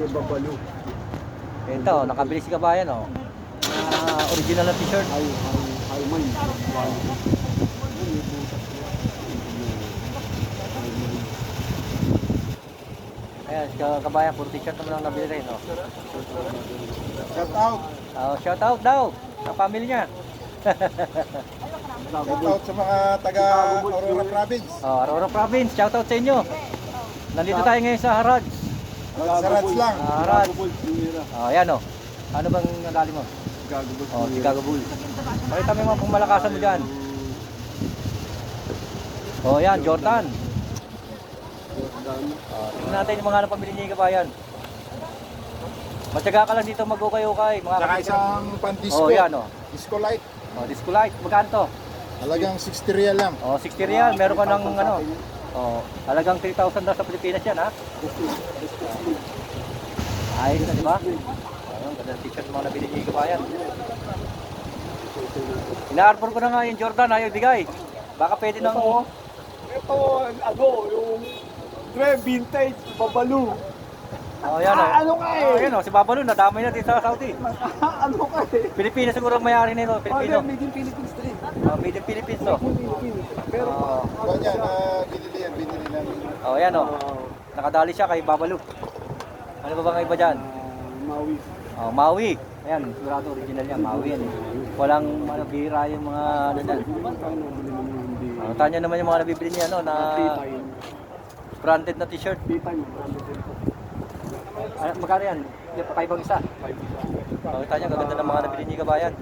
Babalo. Ito, nakabili si kabayan, oh. Original na t-shirt. Ay, man. Ayan, si kabayan, puro t-shirt naman ang nabili rin, oh. Shout out. Shout out daw sa family niya. Shout out sa mga taga Aurora Province. Aurora Province, shout out sa inyo. Nandito tayo ngayon sa Harad. Sa Rats lang. Harad. Ayan, oh. Ano bang nadali mo? Chicago Bulls. Pakita mo yung mga pumalakasan mo dyan. Yan, Jordan. Tingnan natin yung mga napamili niya kabayan. Matyaga ka lang dito mag-ukay-ukay. Saka isang pan-disco. Yan, oh. Disco light. Disco light. Magkano to? Halagang 60 real lang. 60 real. Meron ka ng ano. Halagang 3,000 na sa Pilipinas yan, ha? Ayos na, di ba? Ayun, ganda ng t-shirt mga nabili niya kabayan. Ina-arbor ko na nga yung Jordan, ayaw bigay. Baka pwede nang... Ito, yung vintage, Babalo. Yan, oh. Ano ka eh? Ayan, oh, si Babalo, nadamay na din sa Saudi. Ano ka eh? Pilipinas siguro ang mayari nito, Pilipino. Made in Philippines din. Made in Philippines, to. Pero, kanya na binili namin. Ayan, oh. Nakadali siya kay Babalo. Ano ba bang iba dyan? Maui. Maui. Ayan, sigurado original yan, Maui yan. Walang bira yung mga ano dyan. Tanya naman yung mga nabibili niya, no, na branded na t-shirt. Magkano yan? Paibang isa. Tanya, gaganda ng mga nabili niya kabayan.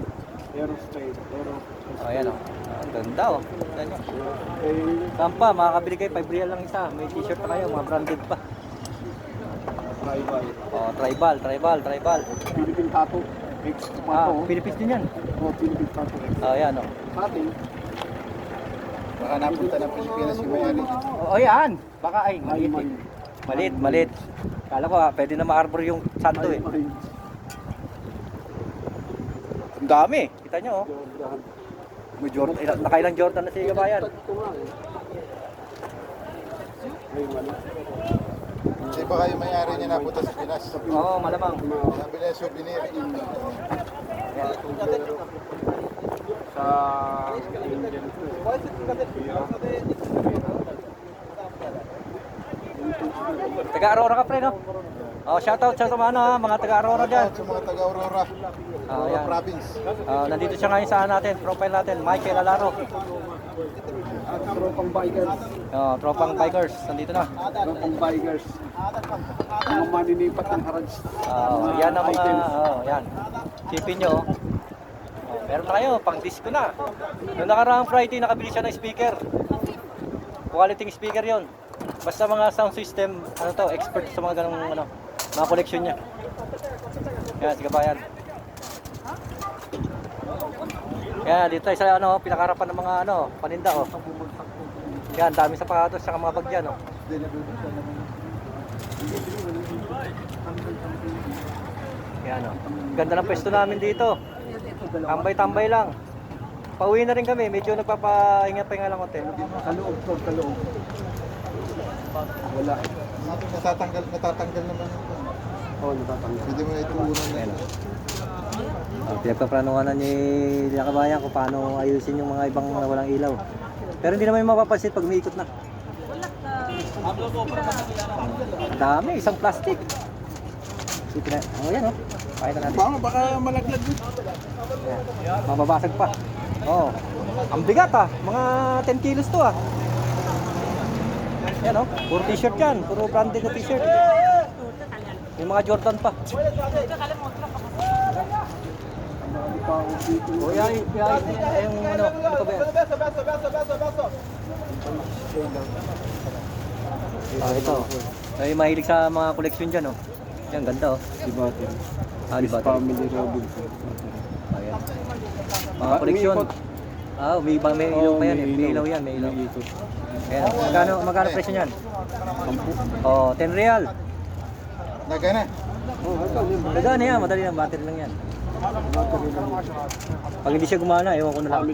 Ayan, oh. Ang ganda, oh. Tanya. Saan pa, makakabili kayo, 5 real lang isa. May t-shirt pa kayo, mga branded pa. Tribal. Philippine Tattoo. Philippines din yan. Philippine Tattoo. Ayan, oh. Ating. Baka napunta ng Pilipinas yung may-ari. Yan. Baka ay, maliit. Kala ko, pwede na ma-arbor yung santo, eh. Ang dami. Kita nyo, oh. May Jordan, nakailang Jordan na si kabayan. Kasi baka yung may-ari niya napunta sa Pinas. Malamang. Sabi niya souvenir. Sa Taga-Aurora ka, pre, no? Shoutout sa mga taga-Aurora dyan. Sa mga taga-Aurora. Aurora Province. Nandito siya ngayon sa natin, profile natin, Michael Alaro. Tropang bikers. Tropang bikers, nandito na. Tropang bikers. Mga maninipat ng Harads. Yan ang mga, yan. Sipin nyo, meron na kayo, pang disco na. Noong nakaraang Friday, nakabili siya ng speaker. Quality speaker yon. Basta mga sound system, expert sa mga ganong, mga collection niya. Yan, si kabayan. Yan, dito tayo sa, pinakarapan ng mga, paninda, oh. Yan, dami sa pakatos, saka mga bag dyan, oh. Yan, oh. Ganda ng pwesto namin dito. Tambay-tambay lang. Pauwi na rin kami, medyo nagpapahinga-pahinga lang konti. Kaloob. Wala. Natatanggal naman ito. Natatanggal. Pwede mo ito unang na. Pinagpaplanuhan ni kabayan kung paano ayusin yung mga ibang walang ilaw. Pero hindi naman yung mapapansin pag umiikot na. Dami, isang plastic. Yan, oh. Pakita natin. Baka malaglag dito. Mababasag pa. Ang bigat, mga 10 kilos to, Yan, oh. Puro t-shirt yan. Puro branded na t-shirt. May mga Jordan pa. Yung ano ba yan? Ito. Ay, mahilig sa mga collection dyan, oh. Yan, ganda, oh. Dibater. Dibater. Family Robinson. Ayan. Mga collection. May ilaw pa yan, eh. May ilaw yan, may ilaw. Ayan. Magkano presyo niyan? 10 real. Nagana. Nagana yan, madali lang, battery lang yan. Pag hindi siya gumana, ewan ko na lang.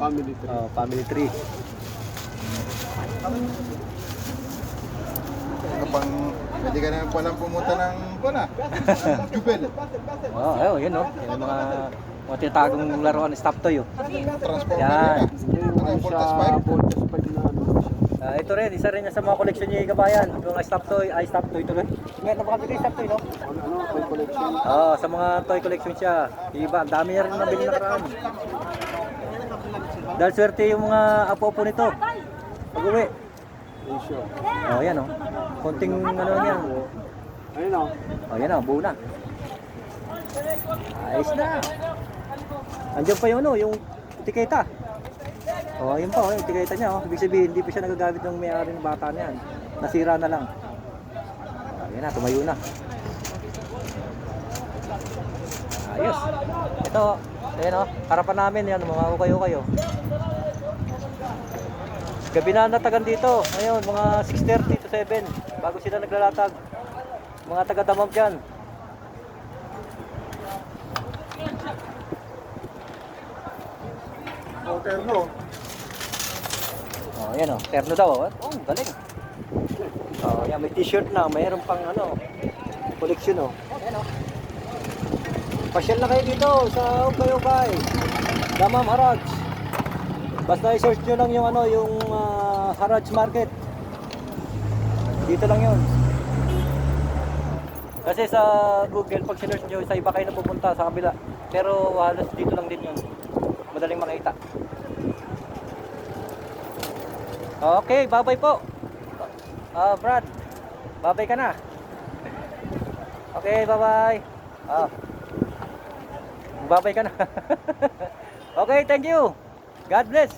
Family tree. Family tree. Ano pang Pwede ka naman palang pumunta ng Jubel. Yun no. Yan yung mga tinatagong laruan ng stop toy. Transformer Yan. yan. Ano yung Voltas 5? Ito rin, isa rin yan sa mga koleksyon niya kabayan. Yung stop toy, stop toy tuloy. Ngayon, napakabili stop toy, no? Toy collection? Sa mga toy collection siya. Iba, ang dami niya rin nabili na karaan. Dahil swerte yung mga apo-apo nito. Pag-uwi. Yan oh. Konting ano yan. Ayun o. Yan oh, buo na. Ayos na. Andiyan pa yung ano, yung etiketa. Yun pa, yung etiketa niya. Ibig sabihin, hindi pa siya nagagamit ng may-ari ng bata niyan. Nasira na lang. Yan na, tumayo na. Ayos. Ito, ayan oh, harapan namin yan, mga ukayo-ukayo. Gabi na natagan dito. Ngayon, mga 6:30 to 7 bago sila naglalatag. Mga taga-damam dyan. Terno. Ayan oh, terno daw. Galing. Yan, may t-shirt na, mayroon pang ano, koleksyon oh. Ayan oh. Pasyal na kayo dito sa Ukay-Ukay. Damam Haraj. Basta i-search nyo lang yung ano, yung Haraj Market. Dito lang yun. Kasi sa Google, pag sinearch nyo, sa iba kayo na pupunta sa kabila. Pero halos dito lang din yun. Madaling makita. Okay, bye-bye po. Brad, bye-bye ka na. Okay, bye-bye. Bye-bye ka na. Okay, thank you. God bless.